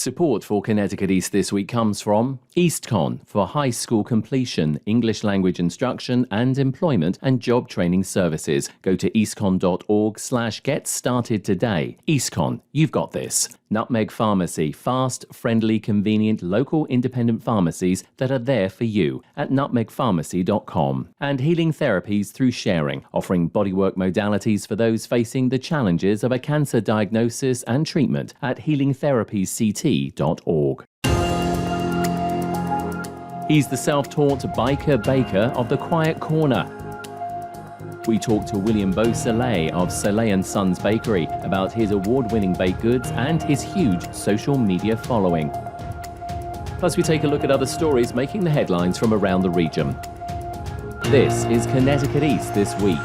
Support for Connecticut East this week comes from EASTCONN for high school completion, English language instruction and employment and job training services. Go to eastconn.org/get started today. EASTCONN, you've got this. Nutmeg Pharmacy, fast, friendly, convenient, local independent pharmacies that are there for you at nutmegpharmacy.com. And Healing Therapies through sharing, offering bodywork modalities for those facing the challenges of a cancer diagnosis and treatment at healingtherapiesct.org. He's the self-taught biker baker of the Quiet Corner. We talked to Beau Soleil of Soleil & Sons Bakery about his award-winning baked goods and his huge social media following. Plus, we take a look at other stories making the headlines from around the region. This is Connecticut East This Week.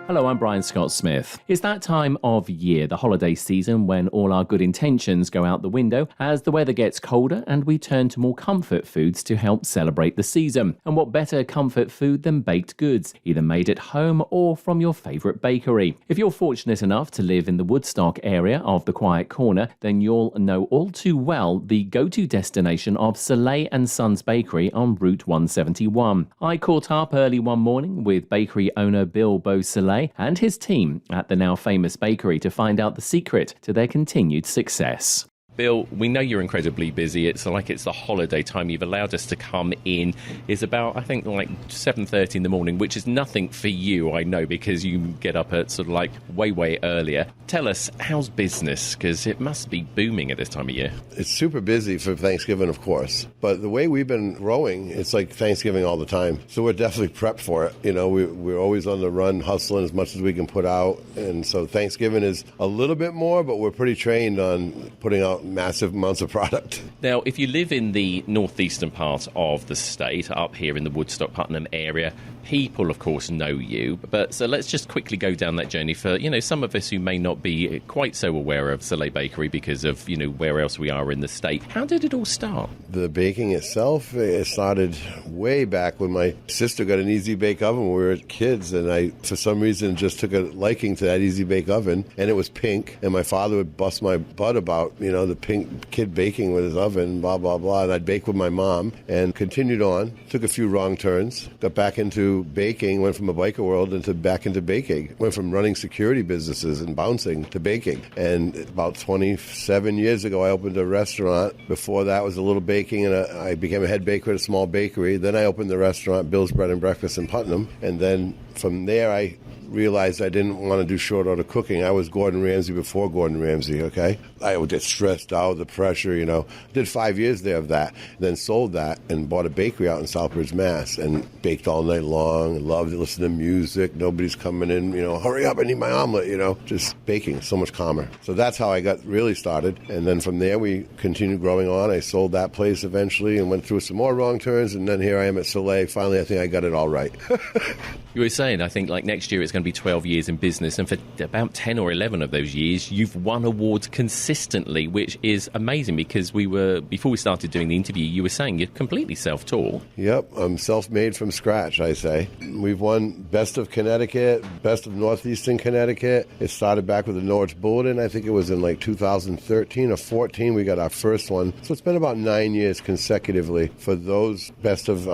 Hello, I'm Brian Scott Smith. It's that time of year, the holiday season, when all our good intentions go out the window as the weather gets colder and we turn to more comfort foods to help celebrate the season. And what better comfort food than baked goods, either made at home or from your favourite bakery. If you're fortunate enough to live in the Woodstock area of the Quiet Corner, then you'll know all too well the go-to destination of Soleil & Sons Bakery on Route 171. I caught up early one morning with bakery owner Beau Soleil and his team at the now famous bakery to find out the secret to their continued success. Bill, we know you're incredibly busy. It's like it's the holiday time. You've allowed us to come in. It's about, I think, like 7:30 in the morning, which is nothing for you, I know, because you get up at sort of like way earlier. Tell us, how's business? Because it must be booming at this time of year. It's super busy for Thanksgiving, of course. But the way we've been growing, it's like Thanksgiving all the time. So we're definitely prepped for it. You know, we're always on the run, hustling as much as we can put out. And so Thanksgiving is a little bit more, but we're pretty trained on putting out massive amounts of product. Now, if you live in the northeastern part of the state, up here in the Woodstock, Putnam area, people, of course, know you. But so let's just quickly go down that journey for, some of us who may not be quite so aware of Soleil Bakery because of, where else we are in the state. How did it all start? The baking itself, it started way back when my sister got an Easy Bake Oven when we were kids, and I, for some reason, just took a liking to that Easy Bake Oven, and it was pink, and my father would bust my butt about, the pink kid baking with his oven, blah, blah, blah, and I'd bake with my mom, and continued on, took a few wrong turns, got back into baking, went from a biker world back into baking, went from running security businesses and bouncing to baking, and about 27 years ago, I opened a restaurant. Before that was a little baking, and I became a head baker at a small bakery. Then I opened the restaurant, Bill's Bread and Breakfast in Putnam, and then from there I realized I didn't want to do short order cooking. I was Gordon Ramsay before Gordon Ramsay, okay? I would get stressed out, the pressure, Did 5 years there of that, then sold that and bought a bakery out in Southbridge, Mass, and baked all night long, loved to listen to music, nobody's coming in, hurry up, I need my omelet, just baking, so much calmer. So that's how I got really started, and then from there we continued growing on. I sold that place eventually and went through some more wrong turns, and then here I am at Soleil. Finally, I think I got it all right. You were saying, I think, like next year it's going to be 12 years in business, and for about 10 or 11 of those years, you've won awards consistently, which is amazing because before we started doing the interview, you were saying you're completely self-taught. Yep, I'm self-made from scratch, I say. We've won Best of Connecticut, Best of Northeastern Connecticut. It started back with the Norwich Bulletin. I think it was in like 2013 or 14 we got our first one. So it's been about 9 years consecutively for those Best of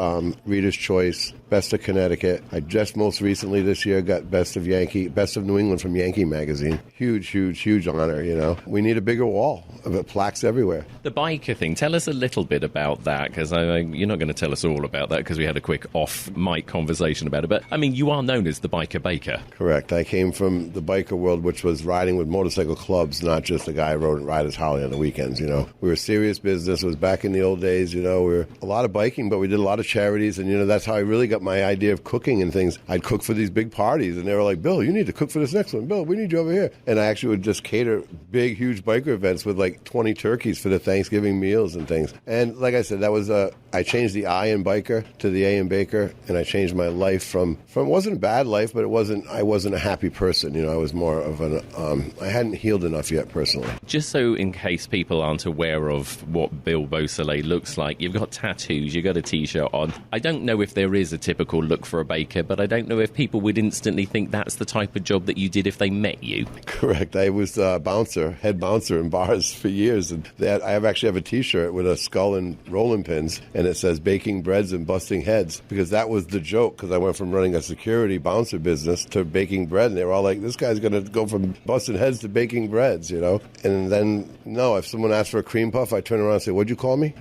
Reader's Choice, Best of Connecticut. I just most recently this year got Best of New England from Yankee Magazine. Huge honor, We need a bigger wall of plaques everywhere. The biker thing, tell us a little bit about that, because you're not going to tell us all about that because we had a quick off-mic conversation about it. But, you are known as the biker baker. Correct. I came from the biker world, which was riding with motorcycle clubs, not just a guy who rode and ride his Harley on the weekends, We were a serious business. It was back in the old days, we were a lot of biking, but we did a lot of charities, and, that's how I really got my idea of cooking and things. I'd cook for these big parties, and they were like, Bill, you need to cook for this next one. Bill, we need you over here. And I actually would just cater big, huge biker events with like 20 turkeys for the Thanksgiving meals and things. And like I said, that was I I changed the I in biker to the A in baker, and I changed my life from it wasn't a bad life, but I wasn't a happy person. You know, I was more of I hadn't healed enough yet personally. Just so in case people aren't aware of what Beau Soleil looks like, you've got tattoos, you've got a T-shirt on. I don't know if there is a typical look for a baker, but I don't know if people would instantly think that's the type of job that you did if they met you. Correct. I was head bouncer in bars for years, and I actually have a T-shirt with a skull and rolling pins, and it says baking breads and busting heads, because that was the joke, because I went from running a security bouncer business to baking bread, and they were all like, this guy's going to go from busting heads to baking breads, you know? And then, no, if someone asked for a cream puff, I turn around and say, what'd you call me?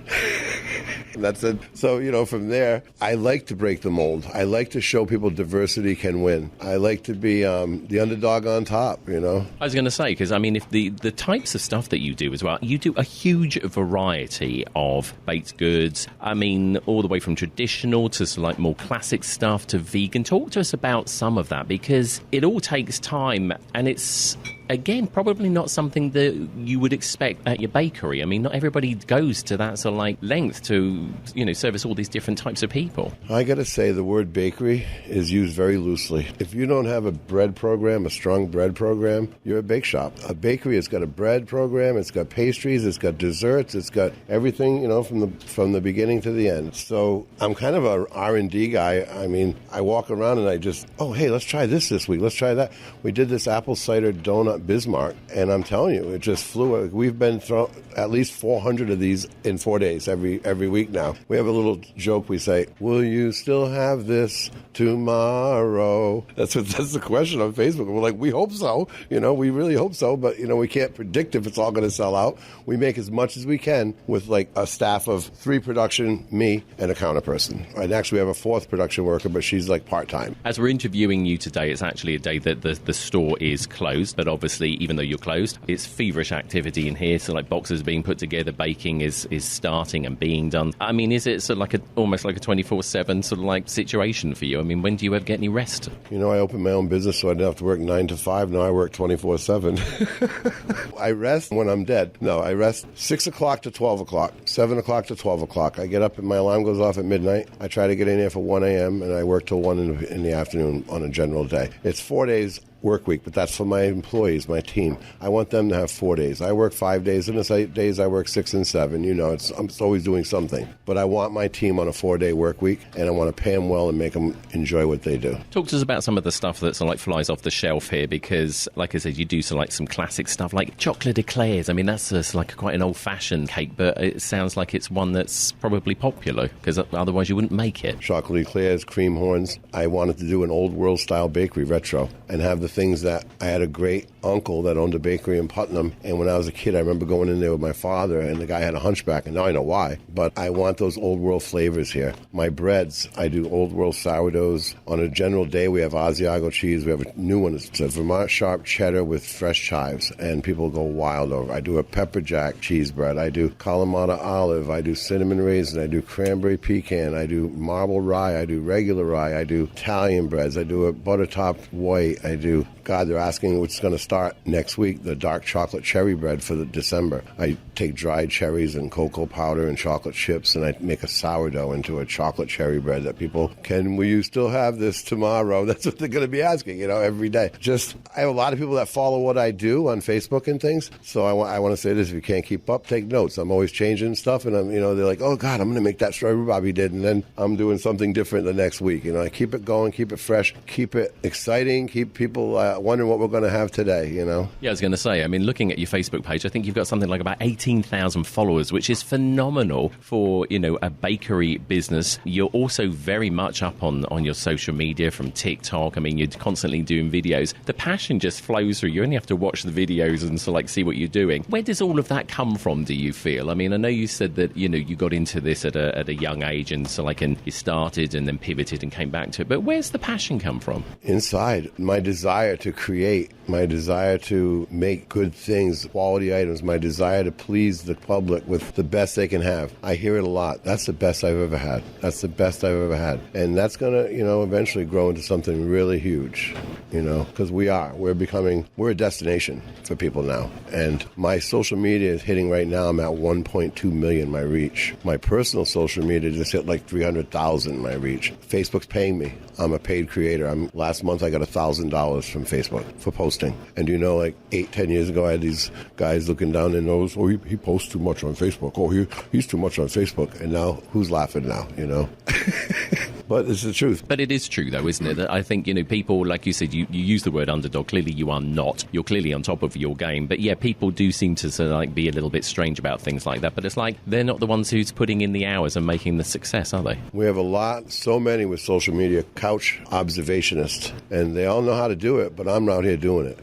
And that's it. So, you know, from there, I like to break the mold. I like to show people diversity can win. I like to be the underdog on top, you know? I was going to say, because, I mean, if the types of stuff that you do as well, you do a huge variety of baked goods. I mean, all the way from traditional to like more classic stuff to vegan. Talk to us about some of that, because it all takes time, and it's, again, probably not something that you would expect at your bakery. I mean, not everybody goes to that sort of like length to, you know, service all these different types of people. I got to say, the word bakery is used very loosely. If you don't have a bread program, a strong bread program, you're a bake shop. A bakery has got a bread program, it's got pastries, it's got desserts, it's got everything, you know, from the beginning to the end. So I'm kind of a R&D guy. I mean, I walk around and I just, oh, hey, let's try this week. Let's try that. We did this apple cider donut Bismarck, and I'm telling you, it just flew. We've been through at least 400 of these in 4 days every week now. We have a little joke. We say, will you still have this tomorrow? That's the question on Facebook. We're like, we hope so. You know, we really hope so, but, you know, we can't predict if it's all going to sell out. We make as much as we can with like a staff of 3 production, me, and a counter person. And actually, we have a 4th production worker, but she's like part-time. As we're interviewing you today, it's actually a day that the store is closed, but obviously, even though you're closed, it's feverish activity in here. So like boxes being put together, baking is starting and being done. I mean, is it sort of like almost like a 24/7 sort of like situation for you? I mean, when do you ever get any rest? You know, I opened my own business, so I didn't have to work 9 to 5. Now I work 24/7. I rest when I'm dead. No, I rest 6 o'clock to 12 o'clock, 7 o'clock to 12 o'clock. I get up and my alarm goes off at midnight. I try to get in here for 1 a.m. and I work till 1 in the afternoon on a general day. It's 4 days work week, but that's for my employees, my team. I want them to have 4 days. I work 5 days, and the 8 days I work 6 and 7. You know, I'm always doing something. But I want my team on a 4-day work week, and I want to pay them well and make them enjoy what they do. Talk to us about some of the stuff that's like flies off the shelf here, because, like I said, you do some classic stuff like chocolate eclairs. I mean, that's just like quite an old-fashioned cake, but it sounds like it's one that's probably popular, because otherwise you wouldn't make it. Chocolate eclairs, cream horns. I wanted to do an old world style bakery retro and have the things that I had a great uncle that owned a bakery in Putnam, and when I was a kid I remember going in there with my father, and the guy had a hunchback, and now I know why, but I want those old world flavors here. My breads, I do old world sourdoughs. On a general day we have Asiago cheese. We have a new one. It's a Vermont sharp cheddar with fresh chives, and people go wild over. I do a pepper jack cheese bread. I do Kalamata olive. I do cinnamon raisin. I do cranberry pecan. I do marble rye. I do regular rye. I do Italian breads. I do a butter topped white. I do, God, they're asking what's going to start next week, the dark chocolate cherry bread for the December. I take dried cherries and cocoa powder and chocolate chips, and I make a sourdough into a chocolate cherry bread that people can, will you still have this tomorrow? That's what they're going to be asking, you know, every day. I have a lot of people that follow what I do on Facebook and things, so I want to say this: if you can't keep up, take notes. I'm always changing stuff, and I'm, you know, they're like, oh God, I'm going to make that strawberry Bobby did, and then I'm doing something different the next week. You know, I keep it going, keep it fresh, keep it exciting, keep people wondering what we're going to have today, you know? Yeah, I was going to say, I mean, looking at your Facebook page, I think you've got something like about 18,000 followers, which is phenomenal for, you know, a bakery business. You're also very much up on your social media, from TikTok. I mean, you're constantly doing videos. The passion just flows through. You only have to watch the videos and so like see what you're doing. Where does all of that come from, do you feel? I mean, I know you said that, you know, you got into this at a young age, and so like, and you started and then pivoted and came back to it, but where's the passion come from? Inside. My desire to create, my desire to make good things, quality items, my desire to please the public with the best they can have. I hear it a lot. That's the best I've ever had. That's the best I've ever had. And that's going to, eventually grow into something really huge, because we're a destination for people now. And my social media is hitting right now, I'm at 1.2 million my reach. My personal social media just hit like 300,000 my reach. Facebook's paying me. I'm a paid creator. Last month I got $1,000 from Facebook for posting. And 8-10 years ago I had these guys looking down their nose, oh, he posts too much on Facebook. Oh, he's too much on Facebook. And now who's laughing now, But it's the truth. But it is true, though, isn't it? That I think, people, like you said, you use the word underdog. Clearly you are not. You're clearly on top of your game. But, yeah, people do seem to sort of be a little bit strange about things like that. But it's like they're not the ones who's putting in the hours and making the success, are they? We have so many with social media, couch observationists. And they all know how to do it, but I'm out here doing it,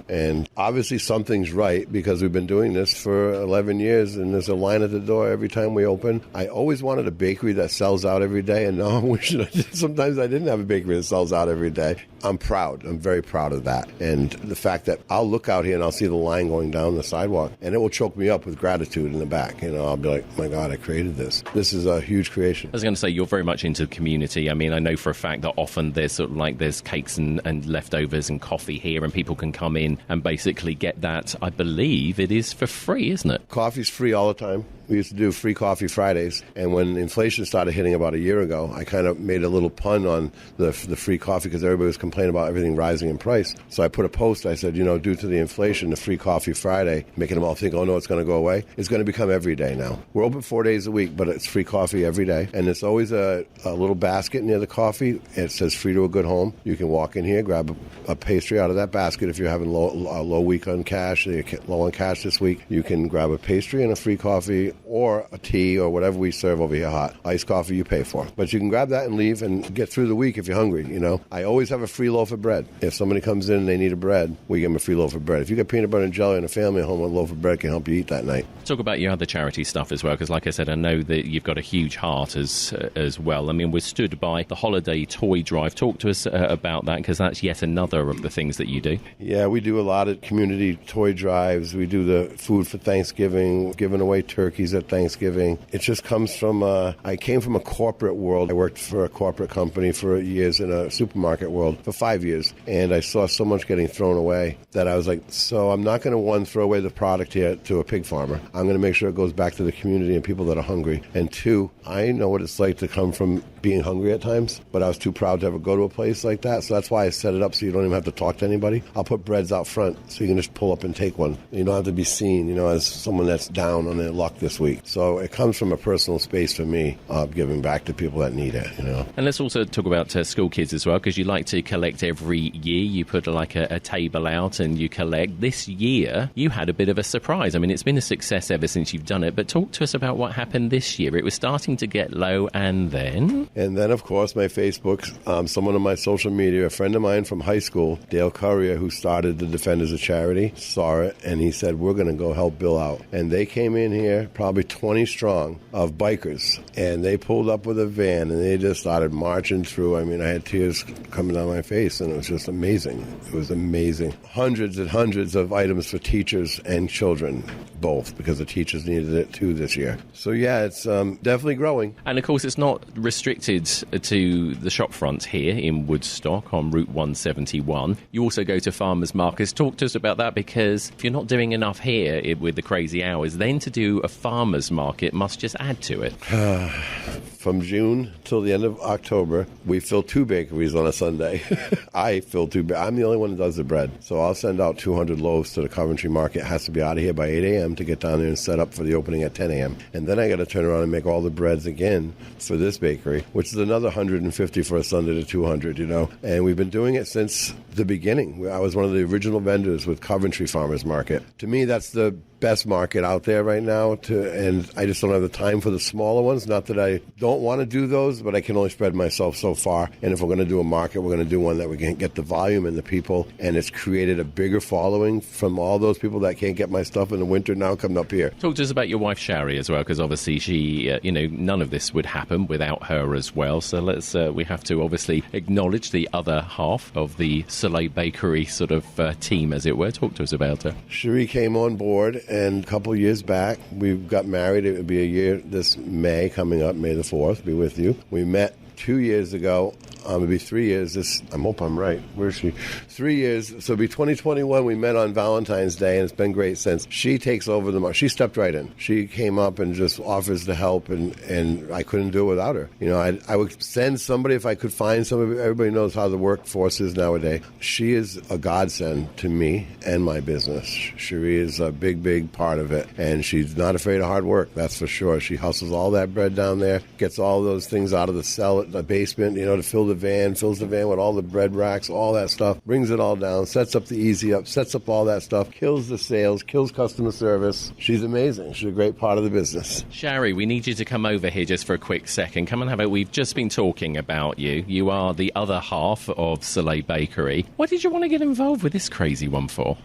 And obviously something's right because we've been doing this for 11 years and there's a line at the door every time we open. I always wanted a bakery that sells out every day, and now I'm wishing sometimes I didn't have a bakery that sells out every day. I'm proud. I'm very proud of that. And the fact that I'll look out here and I'll see the line going down the sidewalk, and it will choke me up with gratitude in the back. I'll be like, my God, I created this. This is a huge creation. I was going to say, you're very much into the community. I mean, I know for a fact that often there's sort of there's cakes and leftovers and coffee here, and people can come in and basically get that. I believe it is for free, isn't it? Coffee's free all the time. We used to do free coffee Fridays, and when inflation started hitting about a year ago, I kind of made a little pun on the free coffee because everybody was complaining about everything rising in price. So I put a post, I said, due to the inflation, the free coffee Friday, making them all think, oh no, it's going to go away. It's going to become every day now. We're open 4 days a week, but it's free coffee every day. And it's always a little basket near the coffee. It says free to a good home. You can walk in here, grab a pastry out of that basket if you're having a low week on cash, you're low on cash this week. You can grab a pastry and a free coffee or a tea or whatever we serve over here hot. Iced coffee you pay for. But you can grab that and leave and get through the week if you're hungry, I always have a free loaf of bread. If somebody comes in and they need a bread, we give them a free loaf of bread. If you get peanut butter and jelly and a family at home, a loaf of bread can help you eat that night. Talk about your other charity stuff as well, because like I said, I know that you've got a huge heart as well. I mean, we're stood by the holiday toy drive. Talk to us about that, because that's yet another of the things that you do. Yeah, we do a lot of community toy drives. We do the food for Thanksgiving, giving away turkeys at Thanksgiving. It just comes from, I came from a corporate world. I worked for a corporate company for years in a supermarket world for 5 years, and I saw so much getting thrown away that I was like, so I'm not going to, one, throw away the product here to a pig farmer. I'm going to make sure it goes back to the community and people that are hungry. And two, I know what it's like to come from being hungry at times, but I was too proud to ever go to a place like that. So that's why I set it up so you don't even have to talk to anybody. I'll put breads out front so you can just pull up and take one. You don't have to be seen, as someone that's down on their luck this week. So it comes from a personal space for me, giving back to people that need it, And let's also talk about school kids as well, because you like to collect every year. You put a table out and you collect. This year, you had a bit of a surprise. I mean, it's been a success ever since you've done it, but talk to us about what happened this year. It was starting to get low, and then... And then, of course, my Facebook, someone on my social media, a friend of mine from high school, Dale Currier, who started the Defenders of Charity, saw it, and he said, we're going to go help Bill out. And they came in here, probably 20 strong, of bikers, and they pulled up with a van, and they just started marching through. I mean, I had tears coming down my face, and it was just amazing. It was amazing. Hundreds and hundreds of items for teachers and children, both, because the teachers needed it too this year. So, yeah, it's definitely growing. And, of course, it's not restricted to the shop fronts here in Woodstock on Route 171. You also go to farmers markets. Talk to us about that, because if you're not doing enough here with the crazy hours, then to do a farmers market must just add to it. From June till the end of October, we fill 2 bakeries on a Sunday. I fill 2. I'm the only one that does the bread. So I'll send out 200 loaves to the Coventry market. It has to be out of here by 8 a.m. to get down there and set up for the opening at 10 a.m. And then I got to turn around and make all the breads again for this bakery, which is another 150 for a Sunday to 200, And we've been doing it since the beginning. I was one of the original vendors with Coventry Farmers Market. To me, that's the best market out there right now, and I just don't have the time for the smaller ones. Not that I don't want to do those, but I can only spread myself so far. And if we're going to do a market, we're going to do one that we can get the volume and the people, and it's created a bigger following from all those people that can't get my stuff in the winter now coming up here. Talk to us about your wife, Shari, as well, because obviously she, none of this would happen without her as well. So we have to obviously acknowledge the other half of the Soleil Bakery sort of team, as it were. Talk to us about her. Shari came on board, and a couple of years back, we got married. It would be a year this May coming up, May the 4th, be with you. We met 2 years ago. It'll be 3 years. I hope I'm right. Where is she? 3 years. So it'll be 2021. We met on Valentine's Day, and it's been great since. She takes over the market. She stepped right in. She came up and just offers the help, and I couldn't do it without her. I would send somebody if I could find somebody. Everybody knows how the workforce is nowadays. She is a godsend to me and my business. Cherie is a big, big part of it, and she's not afraid of hard work. That's for sure. She hustles all that bread down there, gets all those things out of the cellar, the basement, to fill the van, fills the van with all the bread racks, all that stuff, brings it all down, sets up the easy up, sets up all that stuff, kills the sales, kills customer service. She's amazing. She's a great part of the business. Shari, we need you to come over here just for a quick second. Come and have it. We've just been talking about you. You are the other half of Soleil Bakery. What did you want to get involved with this crazy one for?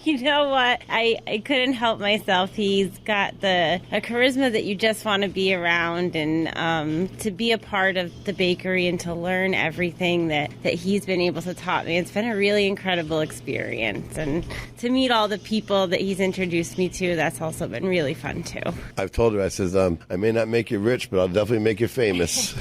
You know what? I couldn't help myself. He's got a charisma that you just want to be around, and to be a part of the bakery and to learn everything that he's been able to taught me. It's been a really incredible experience, and to meet all the people that he's introduced me to, that's also been really fun too. I've told her, I says, I may not make you rich, but I'll definitely make you famous.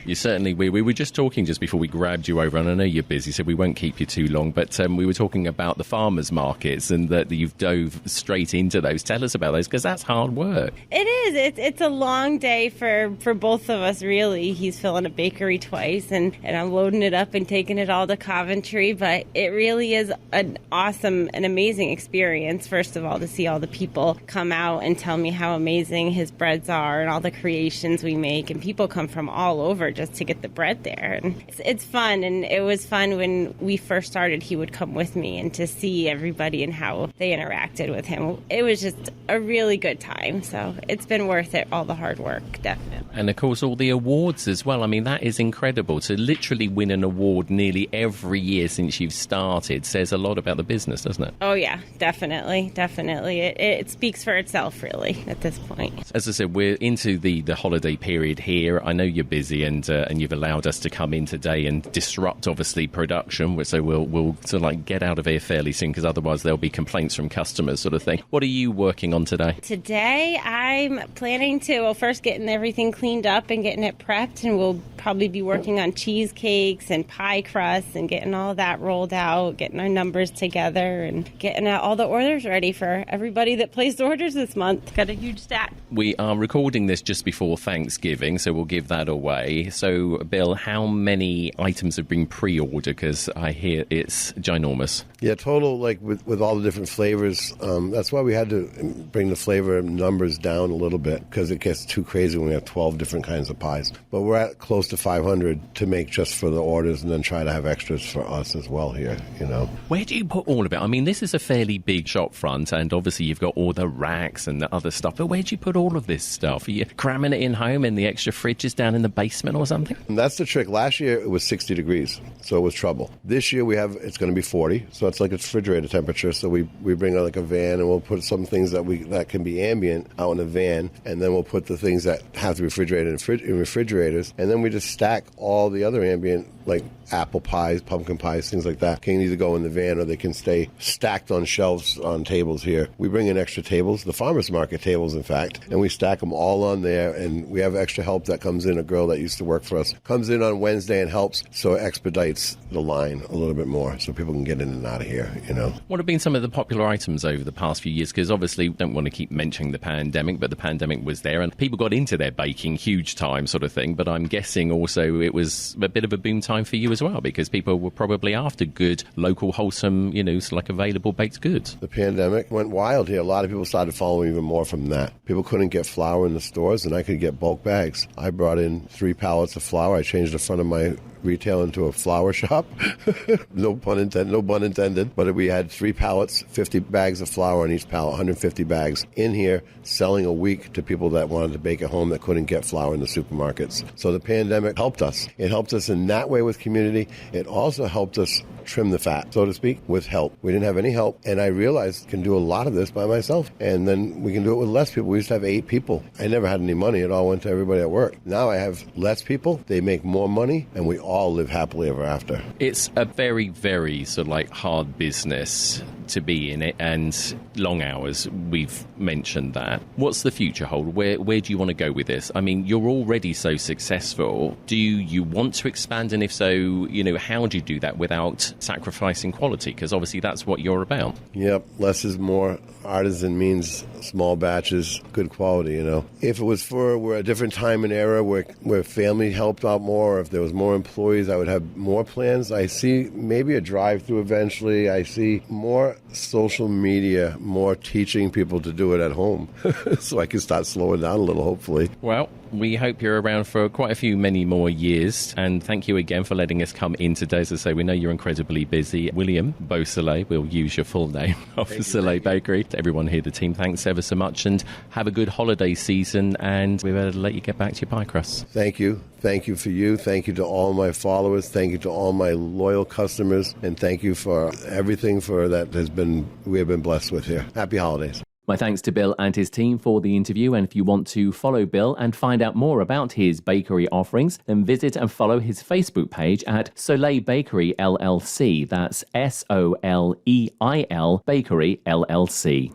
You certainly will. We were just talking just before we grabbed you over, and I know you're busy, so we won't keep you too long, but we were talking about the farmers markets and that you've dove straight into those. Tell us about those, because that's hard work. It is. It's a long day for both of us, really. He's filling a bakery twice, and I'm loading it up and taking it all to Coventry, but it really is an awesome and amazing experience, first of all, to see all the people come out and tell me how amazing his breads are and all the creations we make, and people come from all over just to get the bread there, and it's fun. And it was fun when we first started. He would come with me, and to see everybody and how they interacted with him, it was just a really good time. So it's been worth it, all the hard work, definitely. And of course all the awards as well. I mean, that is incredible. To literally win an award nearly every year since you've started says a lot about the business, doesn't it? Oh yeah, definitely. It speaks for itself, really, at this point. As I said, we're into the holiday period here. I know you're busy, and you've allowed us to come in today and disrupt, obviously, production. So we'll sort of like get out of here fairly soon, because otherwise there'll be complaints from customers, sort of thing. What are you working on today? Today I'm planning to, first getting everything cleaned up and getting it prepped, and we'll probably be working on cheesecakes and pie crusts and getting all that rolled out, getting our numbers together, and getting all the orders ready for everybody that placed orders this month. Got a huge stack. We are recording this just before Thanksgiving, so we'll give that away. So, Bill, how many items have been pre-ordered? Because I hear it's ginormous. Yeah, total, like with all the different flavors. That's why we had to bring the flavor numbers down a little bit, because it gets too crazy when we have 12 different kinds of pies. But we're at close to 500 to make just for the orders, and then try to have extras for us as well here, Where do you put all of it? I mean, this is a fairly big shop front, and obviously you've got all the racks and the other stuff, but where do you put all of this stuff? Are you cramming it in home in the extra fridges down in the basement or something? And that's the trick. Last year it was 60 degrees, so it was trouble. This year it's going to be 40, so it's like a refrigerator temperature, so we bring like a van, and we'll put some things that can be ambient out in a van, and then we'll put the things that have to be refrigerated in refrigerators, and then we just stack all the other ambient, like apple pies, pumpkin pies, things like that, can either go in the van or they can stay stacked on shelves on tables here. We bring in extra tables, the farmers market tables, in fact, and we stack them all on there, and we have extra help that comes in. A girl that used to work for us comes in on Wednesday and helps, so it expedites the line a little bit more so people can get in and out of here, What have been some of the popular items over the past few years? Because obviously we don't want to keep mentioning the pandemic, but the pandemic was there and people got into their baking huge time sort of thing, but I'm guessing also it was a bit of a boom time for you as well, because people were probably after good, local, wholesome, like available baked goods. The pandemic went wild here. A lot of people started following even more from that. People couldn't get flour in the stores, and I could get bulk bags. I brought in 3 pallets of flour. I changed the front of my retail into a flower shop. No pun intended. But we had 3 pallets, 50 bags of flour on each pallet, 150 bags in here, selling a week to people that wanted to bake at home that couldn't get flour in the supermarkets. So the pandemic helped us. It helped us in that way with community. It also helped us trim the fat, so to speak, with help. We didn't have any help, and I realized I can do a lot of this by myself, and then we can do it with less people. We used to have 8 people. I never had any money. It all went to everybody at work. Now I have less people. They make more money, and we all live happily ever after. It's a very, very sort of like hard business to be in it, and long hours. We've mentioned that. What's the future hold? Where do you want to go with this? I mean, you're already so successful. Do you want to expand? And if so, how do you do that without sacrificing quality? Because obviously that's what you're about. Yep. Less is more. Artisan means small batches, good quality, If it was we're a different time and era where family helped out more, or if there was more employees, I would have more plans. I see maybe a drive-through eventually. I see more social media, more teaching people to do it at home. So I can start slowing down a little, hopefully. Well, we hope you're around for quite many more years. And thank you again for letting us come in today. As I say, we know you're incredibly busy. William, Beau Soleil, we'll use your full name of the Soleil Bakery. To everyone here, the team, thanks ever so much, and have a good holiday season. And we better let you get back to your pie crust. Thank you. Thank you for you. Thank you to all my followers. Thank you to all my loyal customers. And thank you for everything we have been blessed with here. Happy holidays. My thanks to Bill and his team for the interview, and if you want to follow Bill and find out more about his bakery offerings, then visit and follow his Facebook page at Soleil Bakery LLC. That's SOLEIL Bakery LLC.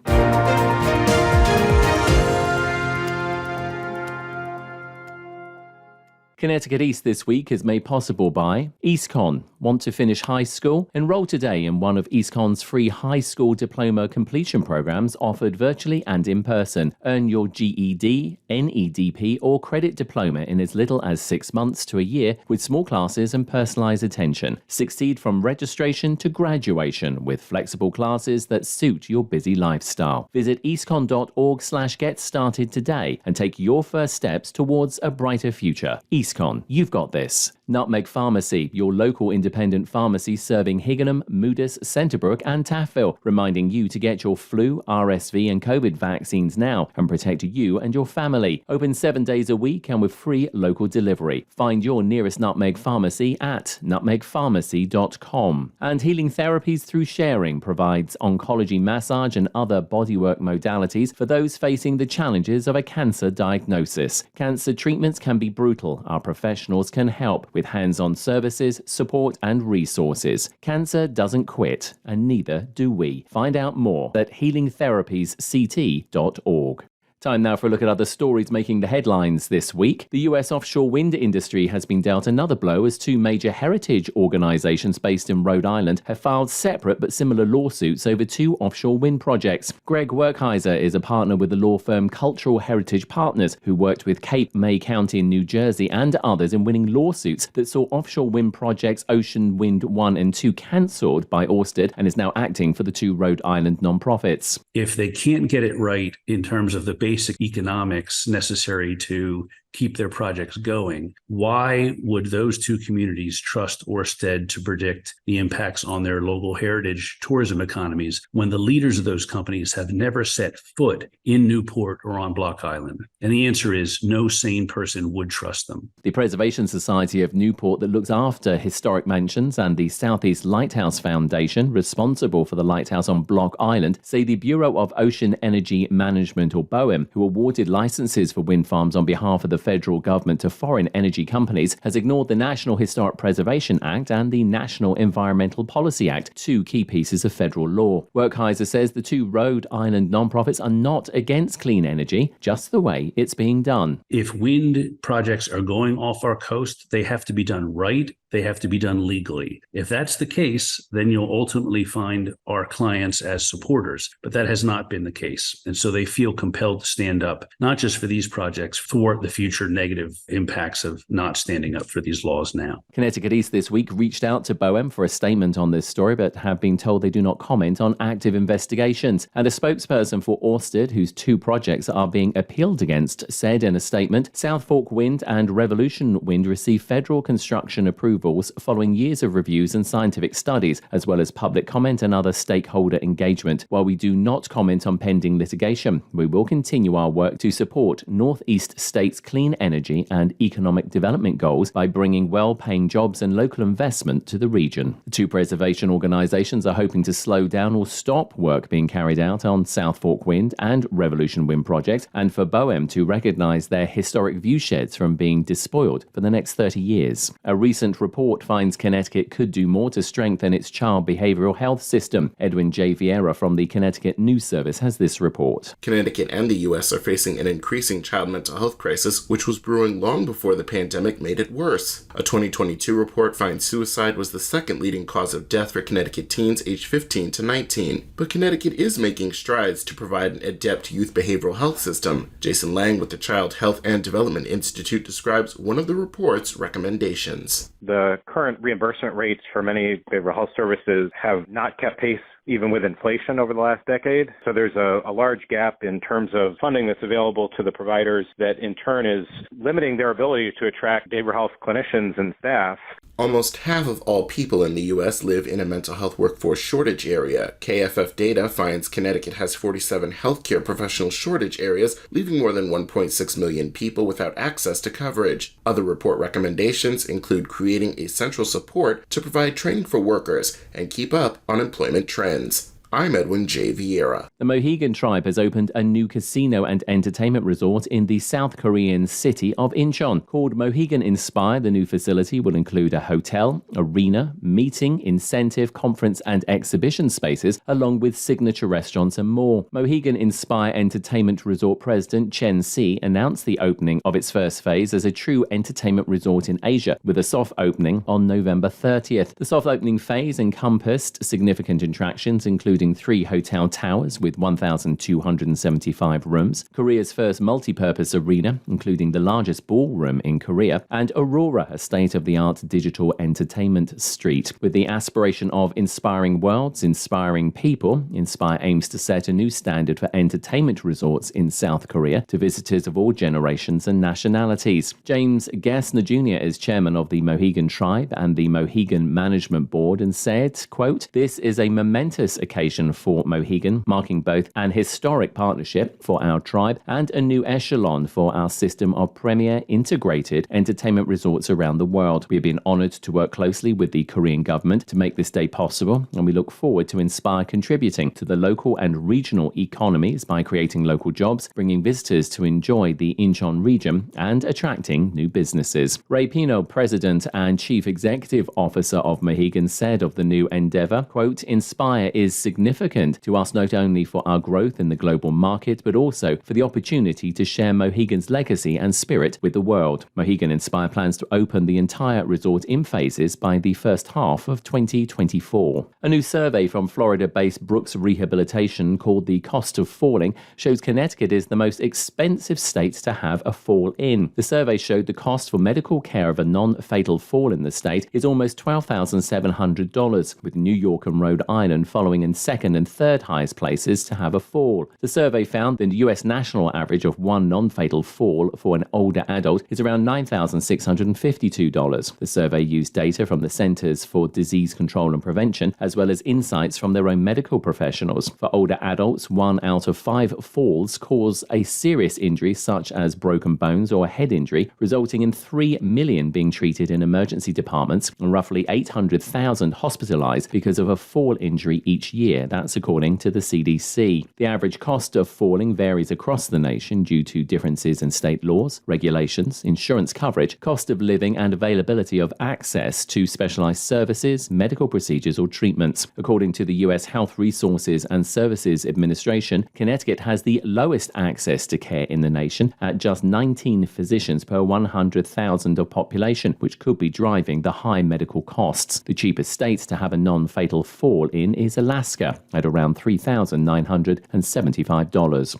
Connecticut East this week is made possible by EASTCONN. Want to finish high school? Enroll today in one of EASTCONN's free high school diploma completion programs offered virtually and in person. Earn your GED, NEDP, or credit diploma in as little as 6 months to a year with small classes and personalized attention. Succeed from registration to graduation with flexible classes that suit your busy lifestyle. Visit eastconn.org/get started today and take your first steps towards a brighter future. EASTCONN, you've got this. Nutmeg Pharmacy, your local independent pharmacy serving Higganum, Moodus, Centerbrook and Taftville, reminding you to get your flu, RSV and COVID vaccines now and protect you and your family. Open 7 days a week and with free local delivery. Find your nearest Nutmeg Pharmacy at nutmegpharmacy.com. And Healing Therapies Through Sharing provides oncology massage and other bodywork modalities for those facing the challenges of a cancer diagnosis. Cancer treatments can be brutal. Our professionals can help with hands-on services, support and resources. Cancer doesn't quit, and neither do we. Find out more at healingtherapiesct.org. Time now for a look at other stories making the headlines this week. The US offshore wind industry has been dealt another blow as 2 major heritage organizations based in Rhode Island have filed separate but similar lawsuits over 2 offshore wind projects. Greg Werkheiser is a partner with the law firm Cultural Heritage Partners, who worked with Cape May County in New Jersey and others in winning lawsuits that saw offshore wind projects Ocean Wind 1 and 2 cancelled by Ørsted, and is now acting for the 2 Rhode Island nonprofits. If they can't get it right in terms of the basic economics necessary to keep their projects going, why would those 2 communities trust Ørsted to predict the impacts on their local heritage tourism economies when the leaders of those companies have never set foot in Newport or on Block Island? And the answer is no sane person would trust them. The Preservation Society of Newport, that looks after historic mansions, and the Southeast Lighthouse Foundation, responsible for the lighthouse on Block Island, say the Bureau of Ocean Energy Management, or BOEM, who awarded licenses for wind farms on behalf of the federal government to foreign energy companies, has ignored the National Historic Preservation Act and the National Environmental Policy Act, 2 key pieces of federal law. Werkheiser says the 2 Rhode Island nonprofits are not against clean energy, just the way it's being done. If wind projects are going off our coast, they have to be done right. They have to be done legally. If that's the case, then you'll ultimately find our clients as supporters. But that has not been the case. And so they feel compelled to stand up, not just for these projects, for the future negative impacts of not standing up for these laws now. Connecticut East this week reached out to BOEM for a statement on this story, but have been told they do not comment on active investigations. And a spokesperson for Ørsted, whose 2 projects are being appealed against, said in a statement, South Fork Wind and Revolution Wind received federal construction approval approvals following years of reviews and scientific studies, as well as public comment and other stakeholder engagement. While we do not comment on pending litigation, we will continue our work to support Northeast states' clean energy and economic development goals by bringing well-paying jobs and local investment to the region. The two preservation organizations are hoping to slow down or stop work being carried out on South Fork Wind and Revolution Wind projects, and for BOEM to recognize their historic view sheds from being despoiled for the next 30 years. A recent report finds Connecticut could do more to strengthen its child behavioral health system. Edwin J. Vieira from the Connecticut News Service has this report. Connecticut and the U.S. are facing an increasing child mental health crisis, which was brewing long before the pandemic made it worse. A 2022 report finds suicide was the second leading cause of death for Connecticut teens aged 15 to 19. But Connecticut is making strides to provide an adept youth behavioral health system. Jason Lang with the Child Health and Development Institute describes one of the report's recommendations. The current reimbursement rates for many behavioral health services have not kept pace even with inflation over the last decade. So there's a large gap in terms of funding that's available to the providers that in turn is limiting their ability to attract behavioral health clinicians and staff. Almost half of all people in the U.S. live in a mental health workforce shortage area. KFF data finds Connecticut has 47 healthcare professional shortage areas, leaving more than 1.6 million people without access to coverage. Other report recommendations include creating a central support to provide training for workers and keep up on employment trends. I'm Edwin J. Vieira. The Mohegan tribe has opened a new casino and entertainment resort in the South Korean city of Incheon. Called Mohegan Inspire, the new facility will include a hotel, arena, meeting, incentive, conference and exhibition spaces, along with signature restaurants and more. Mohegan Inspire Entertainment Resort President Chen Si announced the opening of its first phase as a true entertainment resort in Asia, with a soft opening on November 30th. The soft opening phase encompassed significant attractions, including 3 hotel towers with 1,275 rooms, Korea's first multi-purpose arena, including the largest ballroom in Korea, and Aurora, a state-of-the-art digital entertainment street. With the aspiration of inspiring worlds, inspiring people, Inspire aims to set a new standard for entertainment resorts in South Korea to visitors of all generations and nationalities. James Gessner Jr. is chairman of the Mohegan Tribe and the Mohegan Management Board and said, quote, "This is a momentous occasion for Mohegan, marking both an historic partnership for our tribe and a new echelon for our system of premier integrated entertainment resorts around the world. We have been honored to work closely with the Korean government to make this day possible, and we look forward to Inspire contributing to the local and regional economies by creating local jobs, bringing visitors to enjoy the Incheon region, and attracting new businesses." Ray Pino, president and chief executive officer of Mohegan, said of the new endeavor, quote, "Inspire is significant to us not only for our growth in the global market, but also for the opportunity to share Mohegan's legacy and spirit with the world." Mohegan Inspire plans to open the entire resort in phases by the first half of 2024. A new survey from Florida-based Brooks Rehabilitation called The Cost of Falling shows Connecticut is the most expensive state to have a fall in. The survey showed the cost for medical care of a non-fatal fall in the state is almost $12,700, with New York and Rhode Island following in second and third highest places to have a fall. The survey found that the U.S. national average of one non-fatal fall for an older adult is around $9,652. The survey used data from the Centers for Disease Control and Prevention, as well as insights from their own medical professionals. For older adults, 1 out of 5 falls cause a serious injury such as broken bones or a head injury, resulting in 3 million being treated in emergency departments and roughly 800,000 hospitalized because of a fall injury each year. That's according to the CDC. The average cost of falling varies across the nation due to differences in state laws, regulations, insurance coverage, cost of living, and availability of access to specialized services, medical procedures, or treatments. According to the U.S. Health Resources and Services Administration, Connecticut has the lowest access to care in the nation at just 19 physicians per 100,000 of population, which could be driving the high medical costs. The cheapest states to have a non-fatal fall in is Alaska at around $3,975.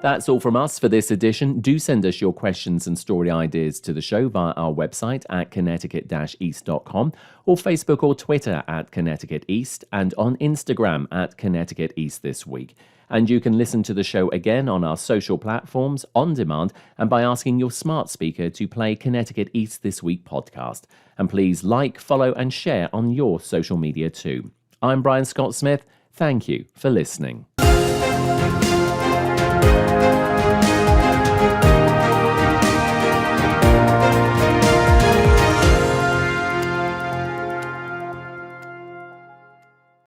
That's all from us for this edition. Do send us your questions and story ideas to the show via our website at connecticut-east.com or Facebook or Twitter at Connecticut East and on Instagram at Connecticut East This Week. And you can listen to the show again on our social platforms, on demand, and by asking your smart speaker to play Connecticut East This Week podcast. And please like, follow, and share on your social media too. I'm Brian Scott Smith. Thank you for listening.